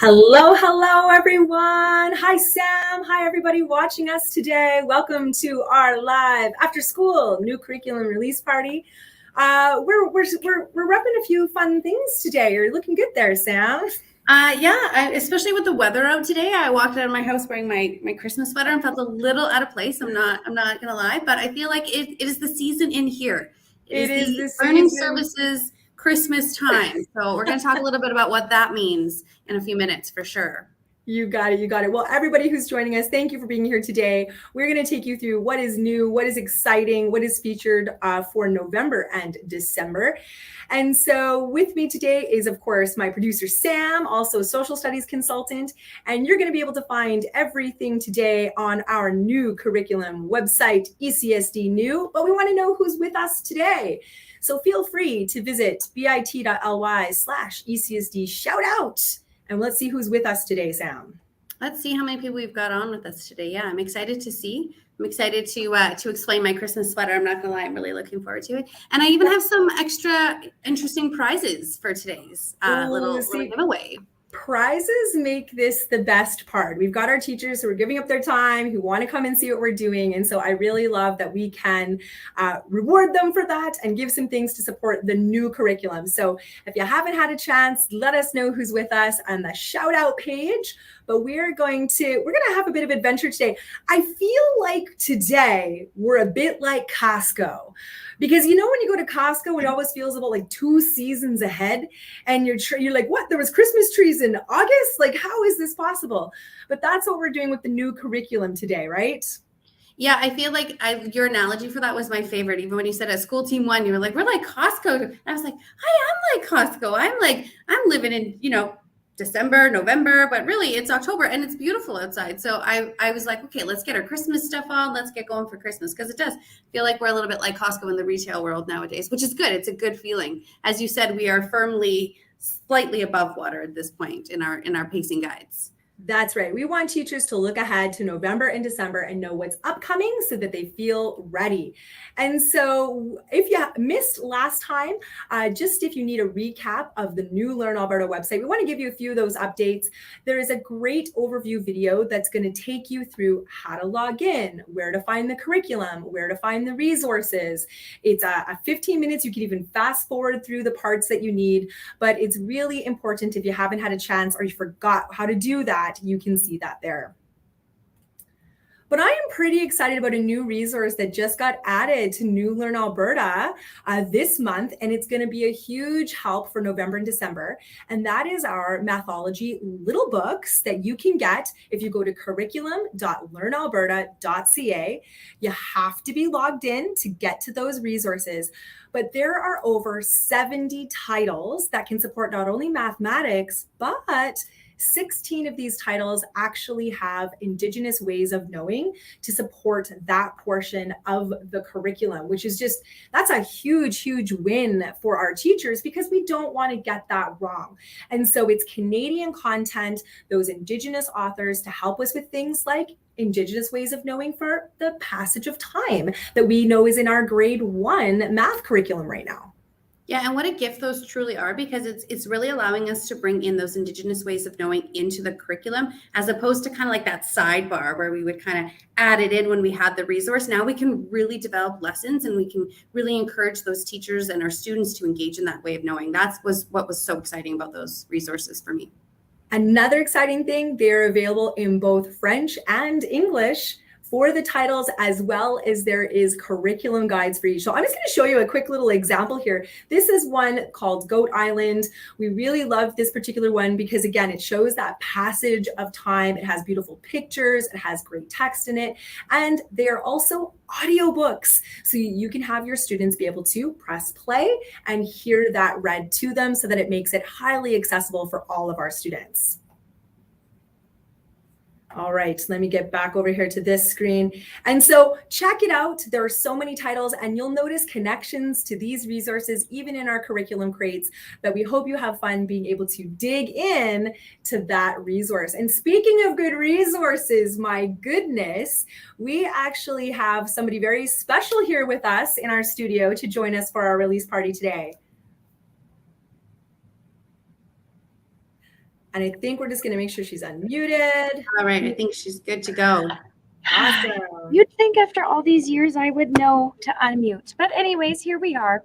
Hello, hello, everyone. Hi, Sam. Hi, everybody watching us today. Welcome to our live after school new curriculum release party. We're repping a few fun things today. You're looking good there, Sam. Especially with the weather out today. I walked out of my house wearing my Christmas sweater and felt a little out of place. I'm not gonna lie, but I feel like it is the season in here. It is It is the the learning season. services Christmas time. So we're gonna talk a little bit about what that means in a few minutes for sure. You got it. You got it. Well, everybody who's joining us, thank you for being here today. We're going to take you through what is new, what is exciting, what is featured for November and December. And so with me today is, of course, my producer, Sam, also social studies consultant. And you're going to be able to find everything today on our new curriculum website, ECSD New. But we want to know who's with us today. So feel free to visit bit.ly/ECSD shout out. And let's see who's with us today, Sam. Let's see how many people we've got on with us today. Yeah, I'm excited to see. I'm excited to explain my Christmas sweater. I'm not gonna lie, I'm really looking forward to it. And I even have some extra interesting prizes for today's little giveaway. Prizes make this the best part. We've got our teachers who are giving up their time, who want to come and see what we're doing. And so I really love that we can reward them for that and give some things to support the new curriculum. So if you haven't had a chance, let us know who's with us on the shout out page. But we're going to have a bit of adventure today. I feel like today we're a bit like Costco, because you know when you go to Costco, it always feels about like 2 seasons ahead, and you're like, what? There was Christmas trees in August? Like, how is this possible? But that's what we're doing with the new curriculum today, right? Yeah, I feel like your analogy for that was my favorite. Even when you said a school team won, you were like, we're like Costco. And I was like, I am like Costco. I'm living in, December, November, but really it's October and it's beautiful outside. So I was like, okay, let's get our Christmas stuff on. Let's get going for Christmas, because it does feel like we're a little bit like Costco in the retail world nowadays, which is good. It's a good feeling. As you said, we are firmly slightly above water at this point in our pacing guides. That's right. We want teachers to look ahead to November and December and know what's upcoming so that they feel ready. And so if you missed last time, just if you need a recap of the new Learn Alberta website, we want to give you a few of those updates. There is a great overview video that's going to take you through how to log in, where to find the curriculum, where to find the resources. It's a 15 minutes. You can even fast forward through the parts that you need, but it's really important if you haven't had a chance or you forgot how to do that, you can see that there. But I am pretty excited about a new resource that just got added to New Learn Alberta this month, and it's going to be a huge help for November and December. And that is our Mathology little books that you can get if you go to curriculum.learnalberta.ca. You have to be logged in to get to those resources. But there are over 70 titles that can support not only mathematics, but 16 of these titles actually have Indigenous ways of knowing to support that portion of the curriculum, which is that's a huge, huge win for our teachers, because we don't want to get that wrong. And so it's Canadian content, those Indigenous authors to help us with things like Indigenous ways of knowing for the passage of time that we know is in our grade 1 math curriculum right now. Yeah, and what a gift those truly are, because it's really allowing us to bring in those Indigenous ways of knowing into the curriculum, as opposed to kind of like that sidebar where we would kind of add it in when we had the resource. Now we can really develop lessons, and we can really encourage those teachers and our students to engage in that way of knowing. That was what was so exciting about those resources for me. Another exciting thing, they're available in both French and English for the titles, as well as there is curriculum guides for each. So I'm just going to show you a quick little example here. This is one called Goat Island. We really love this particular one because, again, it shows that passage of time. It has beautiful pictures. It has great text in it. And they are also audiobooks. So you can have your students be able to press play and hear that read to them, so that it makes it highly accessible for all of our students. All right, let me get back over here to this screen. And so check it out. There are so many titles, and you'll notice connections to these resources even in our curriculum crates, that we hope you have fun being able to dig in to that resource. And speaking of good resources, my goodness, we actually have somebody very special here with us in our studio to join us for our release party today. And I think we're just going to make sure she's unmuted. All right, I think she's good to go. Awesome. You'd think after all these years I would know to unmute. But anyways, here we are.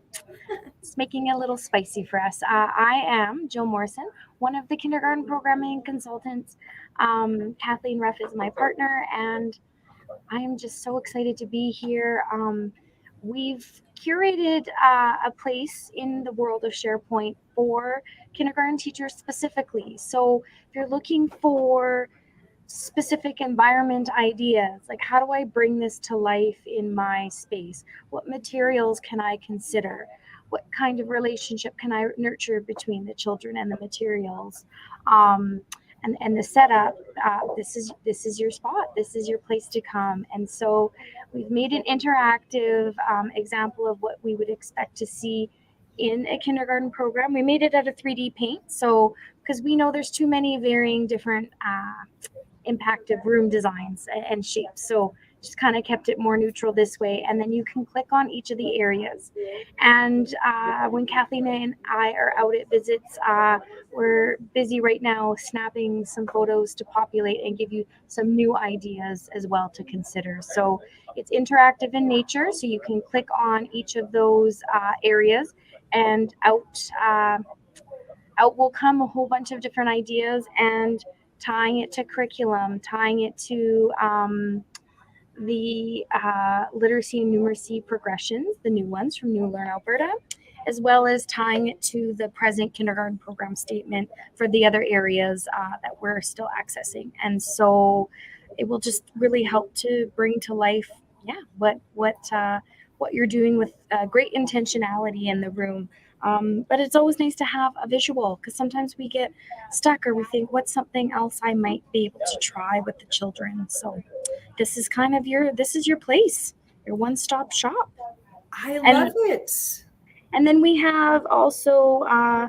It's making it a little spicy for us. I am Jill Morrison, one of the kindergarten programming consultants. Kathleen Ruff is my partner, and I am just so excited to be here. We've curated a place in the world of SharePoint for kindergarten teachers specifically. So if you're looking for specific environment ideas, like how do I bring this to life in my space, what materials can I consider, what kind of relationship can I nurture between the children and the materials, and the setup, this is your spot, this is your place to come. And so we've made an interactive example of what we would expect to see in a kindergarten program. We made it out of 3D paint, so because we know there's too many varying different impact of room designs and shapes. So just kind of kept it more neutral this way. And then you can click on each of the areas. And when Kathleen and I are out at visits, we're busy right now snapping some photos to populate and give you some new ideas as well to consider. So it's interactive in nature. So you can click on each of those areas, and out will come a whole bunch of different ideas, and tying it to curriculum, tying it to the literacy and numeracy progressions, the new ones from New Learn Alberta, as well as tying it to the present kindergarten program statement for the other areas that we're still accessing. And so it will just really help to bring to life, what you're doing with great intentionality in the room. But it's always nice to have a visual, because sometimes we get stuck or we think, what's something else I might be able to try with the children. So this is kind of your place, your one-stop shop. I love it. And then we have also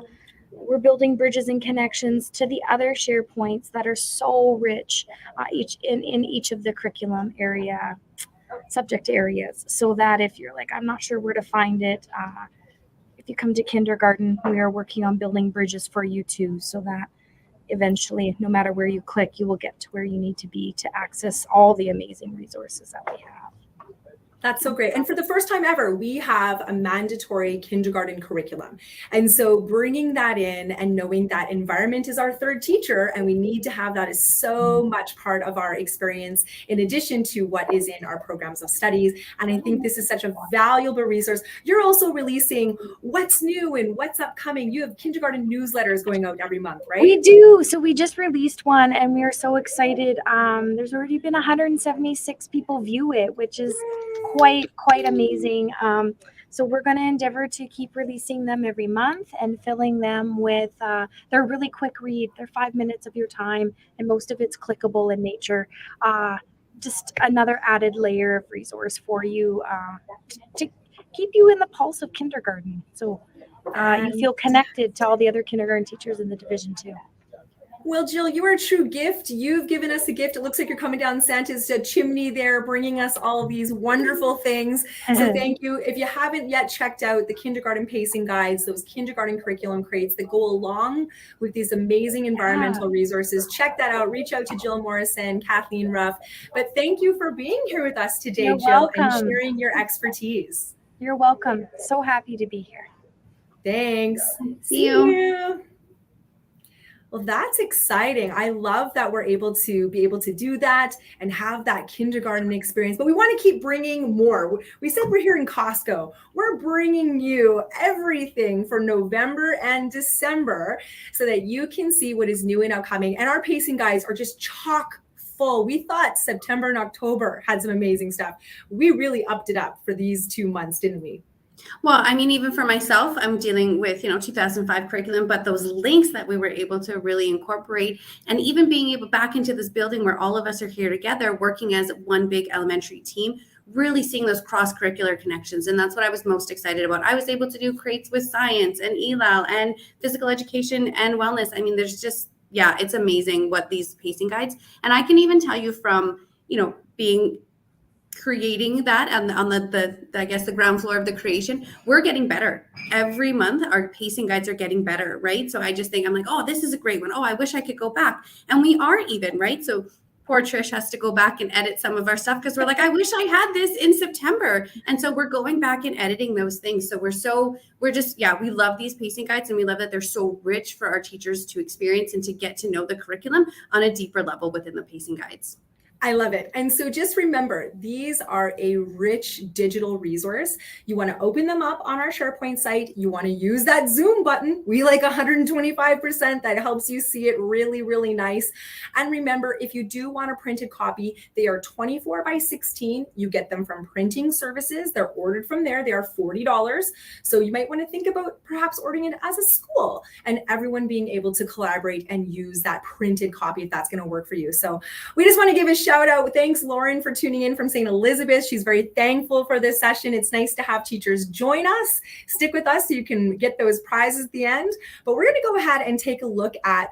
we're building bridges and connections to the other SharePoints that are so rich in each of the curriculum area subject areas, so that if you're like, I'm not sure where to find it, if you come to kindergarten, we are working on building bridges for you too, so that eventually, no matter where you click, you will get to where you need to be to access all the amazing resources that we have. That's so great. And for the first time ever, we have a mandatory kindergarten curriculum. And so bringing that in and knowing that environment is our third teacher, and we need to have that is so much part of our experience, in addition to what is in our programs of studies. And I think this is such a valuable resource. You're also releasing what's new and what's upcoming. You have kindergarten newsletters going out every month, right? We do. So we just released one, and we are so excited. There's already been 176 people view it, which is quite amazing. So we're going to endeavor to keep releasing them every month and filling them with they're really quick read. They're 5 minutes of your time, and most of it's clickable in nature. Just another added layer of resource for you to keep you in the pulse of kindergarten, so you feel connected to all the other kindergarten teachers in the division too. Well, Jill, you are a true gift. You've given us a gift. It looks like you're coming down Santa's chimney there, bringing us all these wonderful things. So thank you. If you haven't yet checked out the kindergarten pacing guides, those kindergarten curriculum crates that go along with these amazing environmental resources, check that out. Reach out to Jill Morrison, Kathleen Ruff. But thank you for being here with us today, You're Jill, welcome. and sharing your expertise. You're welcome. So happy to be here. Thanks. See you. Well, that's exciting. I love that we're able to do that and have that kindergarten experience, but we want to keep bringing more. We said we're here in Costco. We're bringing you everything for November and December so that you can see what is new and upcoming. And our pacing guides are just chock full. We thought September and October had some amazing stuff. We really upped it up for these 2 months, didn't we? Well, I mean, even for myself, I'm dealing with, 2005 curriculum, but those links that we were able to really incorporate, and even being able back into this building where all of us are here together working as one big elementary team, really seeing those cross-curricular connections. And that's what I was most excited about. I was able to do crates with science and ELAL and physical education and wellness. I mean, there's just, it's amazing what these pacing guides. And I can even tell you from, being creating that on the I guess the ground floor of the creation, we're getting better every month. Our pacing guides are getting better, right? So I just think I'm like, oh, this is a great one. Oh, I wish I could go back. And we are even, right? So poor Trish has to go back and edit some of our stuff because we're like, I wish I had this in September. And so we're going back and editing those things. So we love these pacing guides, and we love that they're so rich for our teachers to experience and to get to know the curriculum on a deeper level within the pacing guides. I love it. And so just remember, these are a rich digital resource. You want to open them up on our SharePoint site. You want to use that Zoom button. We like 125%. That helps you see it really, really nice. And remember, if you do want a printed copy, they are 24 by 16. You get them from Printing Services. They're ordered from there. They are $40. So you might want to think about perhaps ordering it as a school and everyone being able to collaborate and use that printed copy if that's going to work for you. So we just want to give a shout out. Thanks, Lauren, for tuning in from St. Elizabeth. She's very thankful for this session. It's nice to have teachers join us. Stick with us so you can get those prizes at the end. But we're going to go ahead and take a look at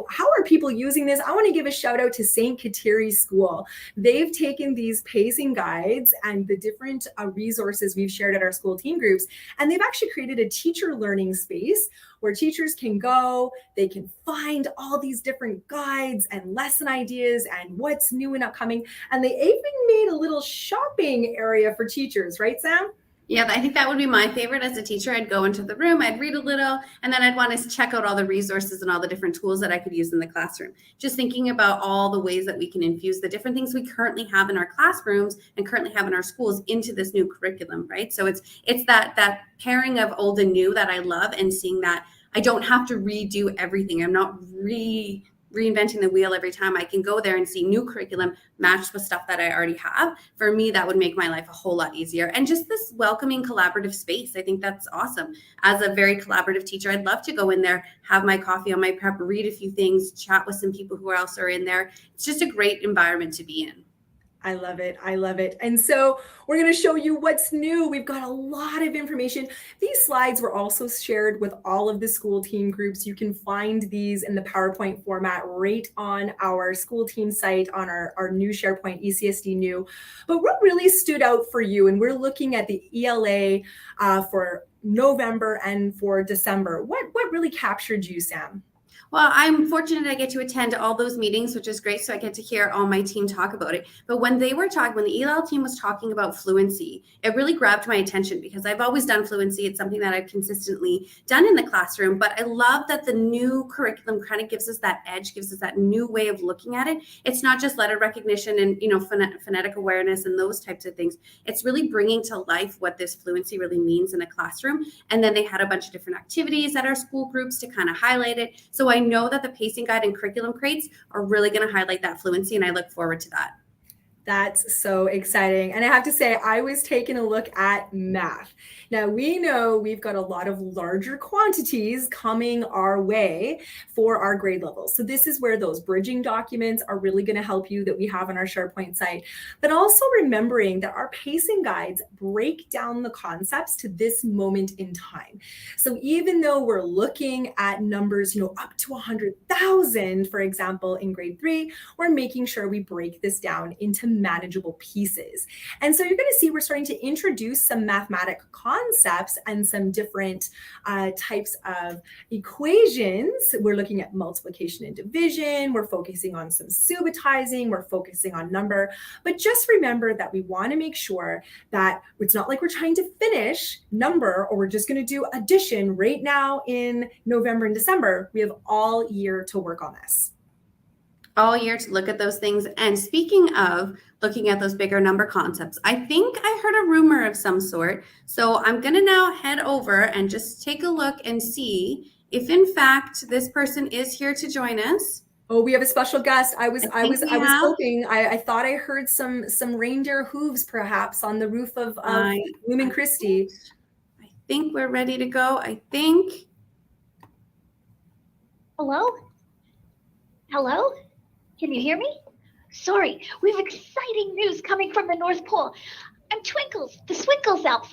how are people using this? I want to give a shout out to St. Kateri School. They've taken these pacing guides and the different resources we've shared at our school team groups, and they've actually created a teacher learning space where teachers can go, they can find all these different guides and lesson ideas and what's new and upcoming. And they even made a little shopping area for teachers, right, Sam? Yeah, I think that would be my favorite as a teacher. I'd go into the room, I'd read a little, and then I'd want to check out all the resources and all the different tools that I could use in the classroom. Just thinking about all the ways that we can infuse the different things we currently have in our classrooms and currently have in our schools into this new curriculum, right? So it's that pairing of old and new that I love, and seeing that I don't have to redo everything. I'm not reinventing the wheel every time. I can go there and see new curriculum matched with stuff that I already have. For me, that would make my life a whole lot easier. And just this welcoming collaborative space, I think that's awesome. As a very collaborative teacher, I'd love to go in there, have my coffee on my prep, read a few things, chat with some people who else are in there. It's just a great environment to be in. I love it. I love it. And so we're going to show you what's new. We've got a lot of information. These slides were also shared with all of the school team groups. You can find these in the PowerPoint format right on our school team site on our new SharePoint ECSD new. But what really stood out for you, and we're looking at the ELA for November and for December. What really captured you, Sam? Well, I'm fortunate I get to attend all those meetings, which is great. So I get to hear all my team talk about it. But when the ELL team was talking about fluency, it really grabbed my attention because I've always done fluency. It's something that I've consistently done in the classroom. But I love that the new curriculum kind of gives us that edge, gives us that new way of looking at it. It's not just letter recognition and, phonetic awareness and those types of things. It's really bringing to life what this fluency really means in a classroom. And then they had a bunch of different activities at our school groups to kind of highlight it. So I know that the pacing guide and curriculum crates are really going to highlight that fluency, and I look forward to that. That's so exciting. And I have to say, I was taking a look at math. Now, we know we've got a lot of larger quantities coming our way for our grade levels. So this is where those bridging documents are really going to help you that we have on our SharePoint site. But also remembering that our pacing guides break down the concepts to this moment in time. So even though we're looking at numbers, up to 100,000, for example, in grade 3, we're making sure we break this down into manageable pieces. And so you're going to see we're starting to introduce some mathematic concepts and some different types of equations. We're looking at multiplication and division. We're focusing on some subitizing. We're focusing on number. But just remember that we want to make sure that it's not like we're trying to finish number or we're just going to do addition right now in November and December. We have all year to work on this. All year to look at those things. And speaking of looking at those bigger number concepts, I think I heard a rumor of some sort. So I'm going to now head over and just take a look and see if in fact this person is here to join us. Oh, we have a special guest. I was hoping. I thought I heard some reindeer hooves perhaps on the roof of Lumen Christi. I think we're ready to go. I think. Hello? Hello? Can you hear me? Sorry, we have exciting news coming from the North Pole. I'm Twinkles, the Swinkles elf,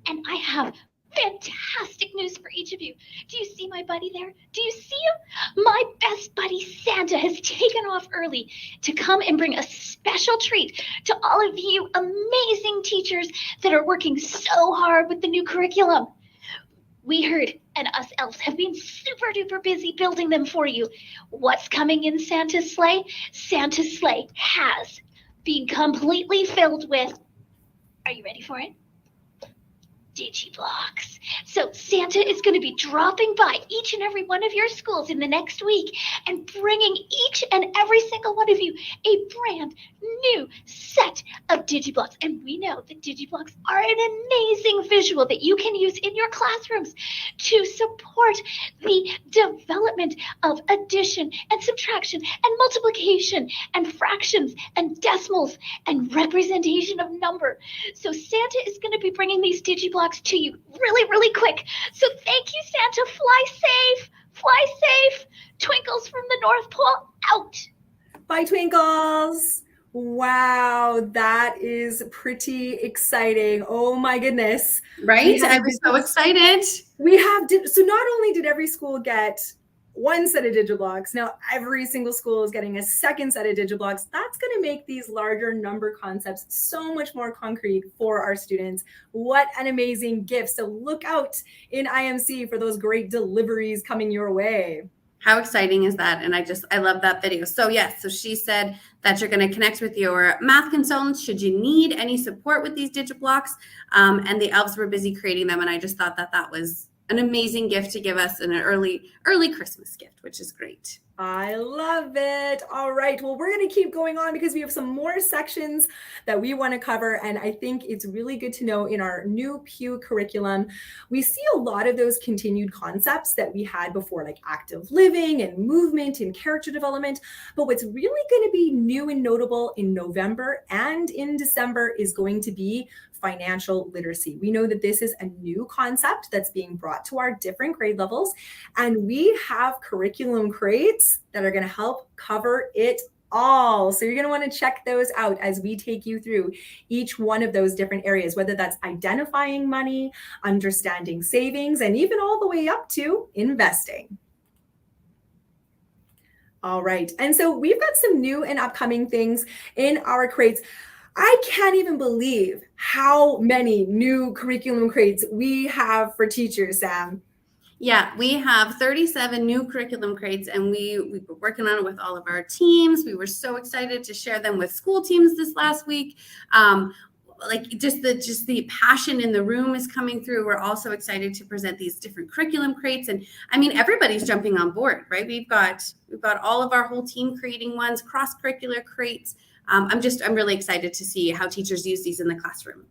and I have fantastic news for each of you. Do you see my buddy there? Do you see him? My best buddy Santa has taken off early to come and bring a special treat to all of you amazing teachers that are working so hard with the new curriculum. We heard, and us elves have been super duper busy building them for you. What's coming in Santa's sleigh? Santa's sleigh has been completely filled with, are you ready for it? Digiblocks. So Santa is going to be dropping by each and every one of your schools in the next week and bringing each and every single one of you a brand new set of Digiblocks. And we know that Digiblocks are an amazing visual that you can use in your classrooms to support the development of addition and subtraction and multiplication and fractions and decimals and representation of number. So Santa is going to be bringing these Digiblocks to you really, really quick. So thank you, Santa. Fly safe. Fly safe. Twinkles from the North Pole out. Bye, Twinkles. Wow, that is pretty exciting. Oh my goodness. Right? I was so excited. So not only did every school get one set of Digiblocks, now every single school is getting a second set of Digiblocks. That's going to make these larger number concepts so much more concrete for our students. What an amazing gift. So look out in IMC for those great deliveries coming your way. How exciting is that? And I love that video. So yes, so she said that you're going to connect with your math consultants should you need any support with these Digiblocks. And the elves were busy creating them. And I just thought that was an amazing gift to give us in an early Christmas gift, which is great. I love it. All right. Well, we're going to keep going on because we have some more sections that we want to cover. And I think it's really good to know in our new Pew curriculum, we see a lot of those continued concepts that we had before, like active living and movement and character development. But what's really going to be new and notable in November and in December is going to be financial literacy. We know that this is a new concept that's being brought to our different grade levels, and we have curriculum crates that are going to help cover it all. So you're going to want to check those out as we take you through each one of those different areas, whether that's identifying money, understanding savings, and even all the way up to investing. All right. And so we've got some new and upcoming things in our crates. I can't even believe how many new curriculum crates we have for teachers, Sam. Yeah, we have 37 new curriculum crates, and we were working on it with all of our teams. We were so excited to share them with school teams this last week. Like just the passion in the room is coming through. We're also excited to present these different curriculum crates, and I mean everybody's jumping on board, right? We've got all of our whole team creating ones, cross-curricular crates. I'm really excited to see how teachers use these in the classroom.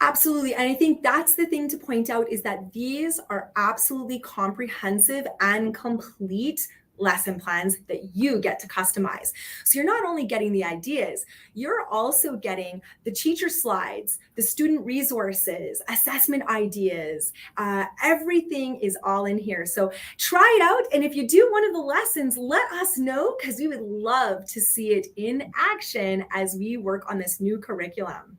Absolutely. And I think that's the thing to point out is that these are absolutely comprehensive and complete lesson plans that you get to customize. So you're not only getting the ideas, you're also getting the teacher slides, the student resources, assessment ideas. Everything is all in here. So try it out. And if you do one of the lessons, let us know because we would love to see it in action as we work on this new curriculum.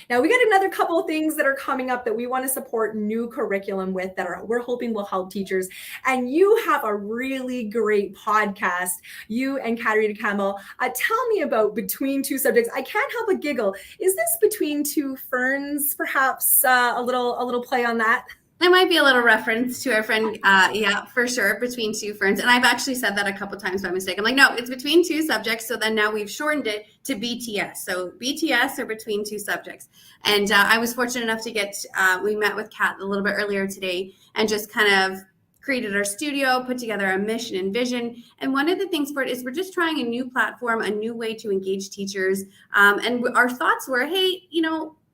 Now, we got another couple of things that are coming up that we want to support new curriculum with we're hoping will help teachers. And you have a really great podcast, you and Katarina Campbell. Tell me about Between Two Subjects. I can't help but giggle. Is this Between Two Ferns, perhaps a little play on that? There might be a little reference to our friend, yeah, for sure, Between Two Ferns. And I've actually said that a couple times by mistake. I'm like, no, it's Between Two Subjects. So then now we've shortened it to BTS. So BTS or Between Two Subjects. And I was fortunate enough to we met with Kat a little bit earlier today and just kind of created our studio, put together a mission and vision. And one of the things for it is we're just trying a new platform, a new way to engage teachers. And our thoughts were, hey,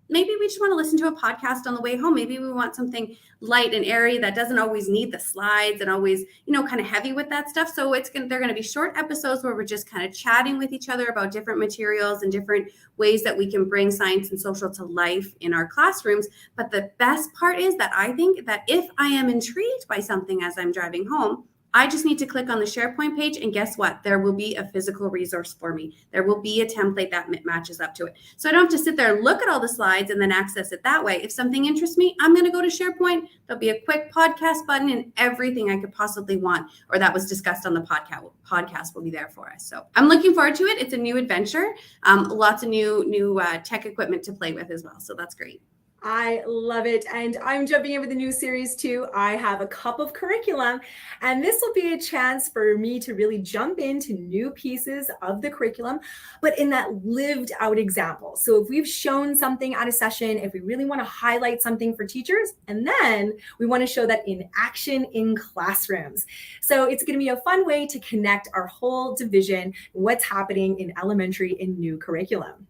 maybe we just want to listen to a podcast on the way home. Maybe we want something light and airy that doesn't always need the slides and always, kind of heavy with that stuff. So they're going to be short episodes where we're just kind of chatting with each other about different materials and different ways that we can bring science and social to life in our classrooms. But the best part is that I think that if I am intrigued by something as I'm driving home, I just need to click on the SharePoint page, and guess what? There will be a physical resource for me. There will be a template that matches up to it. So I don't have to sit there and look at all the slides and then access it that way. If something interests me, I'm going to go to SharePoint. There'll be a quick podcast button, and everything I could possibly want or that was discussed on the podcast will be there for us. So I'm looking forward to it. It's a new adventure. Lots of new tech equipment to play with as well. So that's great. I love it. And I'm jumping in with a new series too. I have a cup of curriculum, and this will be a chance for me to really jump into new pieces of the curriculum, but in that lived out example. So if we've shown something at a session, if we really want to highlight something for teachers, and then we want to show that in action in classrooms. So it's going to be a fun way to connect our whole division, what's happening in elementary in new curriculum.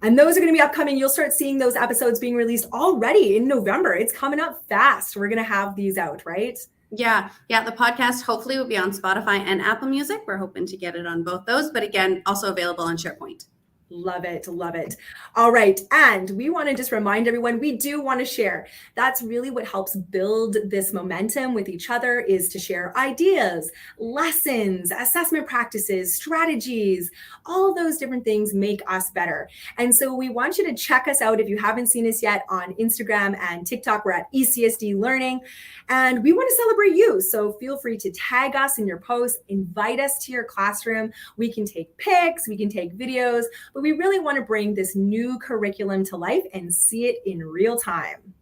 And those are going to be upcoming. You'll start seeing those episodes being released already in November. It's coming up fast. We're going to have these out, right? Yeah. The podcast hopefully will be on Spotify and Apple Music. We're hoping to get it on both those, but again, also available on SharePoint. Love it. Love it. All right. And we want to just remind everyone, we do want to share. That's really what helps build this momentum with each other, is to share ideas, lessons, assessment practices, strategies. All those different things make us better. And so we want you to check us out if you haven't seen us yet on Instagram and TikTok. We're at ECSD Learning, and we want to celebrate you. So feel free to tag us in your posts, invite us to your classroom. We can take pics, we can take videos, but we really want to bring this new curriculum to life and see it in real time.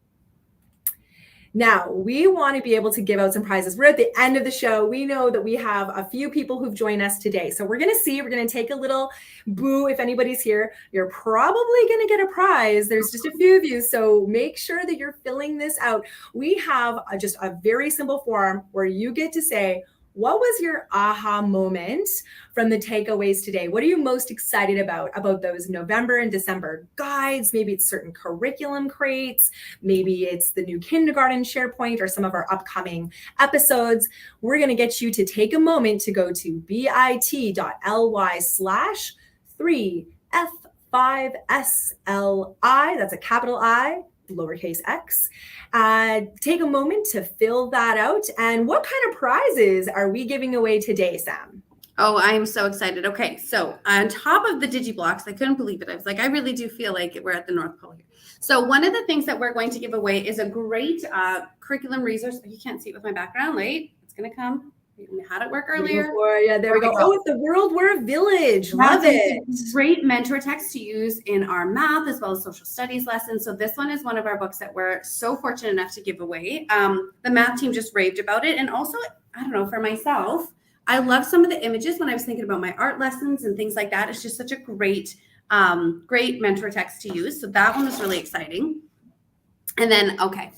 Now, we want to be able to give out some prizes. We're at the end of the show. We know that we have a few people who've joined us today. So we're going to take a little boo if anybody's here. You're probably going to get a prize. There's just a few of you. So make sure that you're filling this out. We have just a very simple form where you get to say, what was your aha moment from the takeaways today? What are you most excited about those November and December guides? Maybe it's certain curriculum crates. Maybe it's the new kindergarten SharePoint or some of our upcoming episodes. We're going to get you to take a moment to go to bit.ly/3F5SLI. That's a capital I, lowercase x. Take a moment to fill that out. And what kind of prizes are we giving away today, Sam? Oh, I'm so excited. Okay, so on top of the DigiBlocks, I couldn't believe it. I was like, I really do feel like we're at the North Pole here. So one of the things that we're going to give away is a great curriculum resource. You can't see it with my background, right? It's going to come. We had it work earlier. Yeah, there we go. Oh, it's the World War Village. Love it. Great mentor text to use in our math as well as social studies lessons. So this one is one of our books that we're so fortunate enough to give away. The math team just raved about it. And also, I don't know, for myself, I love some of the images when I was thinking about my art lessons and things like that. It's just such a great mentor text to use. So that one was really exciting. And then, okay,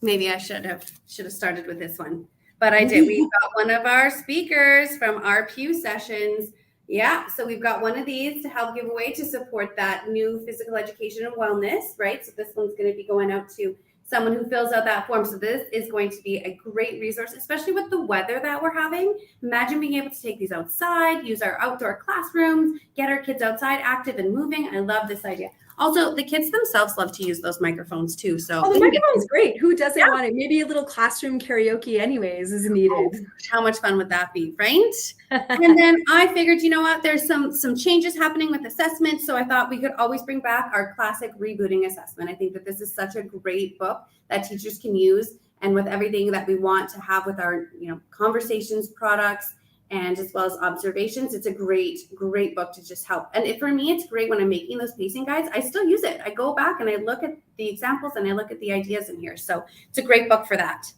maybe I should have started with this one. But I did. We've got one of our speakers from our Pew sessions. Yeah, so we've got one of these to help give away to support that new physical education and wellness, right? So this one's going to be going out to someone who fills out that form. So this is going to be a great resource, especially with the weather that we're having. Imagine being able to take these outside, use our outdoor classrooms, get our kids outside active and moving. I love this idea. Also, the kids themselves love to use those microphones too. So the microphone's great. Who doesn't want it? Maybe a little classroom karaoke anyways is needed. Oh, how much fun would that be, right? And then I figured, you know what, there's some changes happening with assessment. So I thought we could always bring back our classic rebooting assessment. I think that this is such a great book that teachers can use. And with everything that we want to have with our, conversations, products, and as well as observations, it's a great book to just help. And for me, it's great when I'm making those pacing guides. I still use it. I go back and I look at the examples and I look at the ideas in here. So it's a great book for that.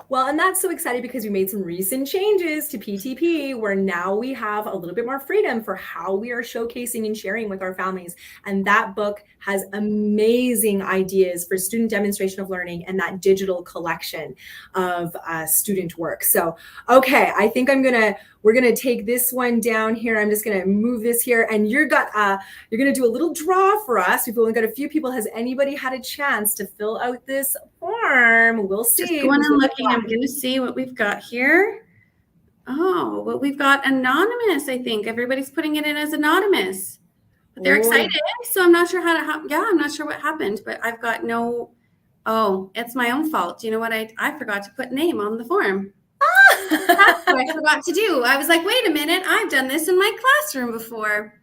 Well, and that's so exciting because we made some recent changes to PTP where now we have a little bit more freedom for how we are showcasing and sharing with our families. And that book has amazing ideas for student demonstration of learning and that digital collection of student work. So, okay, I think we're gonna take this one down here. I'm just gonna move this here, and you're gonna do a little draw for us. We've only got a few people. Has anybody had a chance to fill out this form? We'll see. Just going and looking. I'm gonna see what we've got here. Oh, well, we've got anonymous. I think everybody's putting it in as anonymous. But they're excited, so I'm not sure I'm not sure what happened, but I've got no. Oh, it's my own fault. You know what? I forgot to put name on the form. That's what I forgot to do. I was like, wait a minute, I've done this in my classroom before.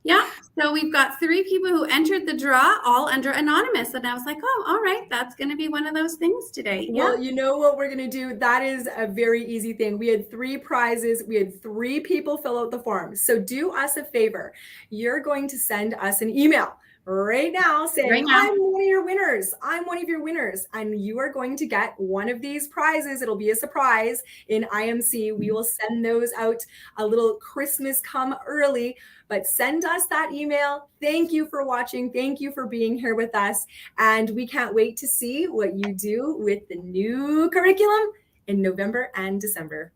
Yeah. So we've got 3 people who entered the draw, all under anonymous. And I was like, oh, all right, that's going to be one of those things today. Yeah. Well, you know what we're going to do? That is a very easy thing. We had 3 prizes. We had 3 people fill out the form. So do us a favor. You're going to send us an email right now saying, Right now. I'm one of your winners. I'm one of your winners. And you are going to get one of these prizes. It'll be a surprise in IMC. We will send those out a little Christmas come early, but send us that email. Thank you for watching. Thank you for being here with us. And we can't wait to see what you do with the new curriculum in November and December.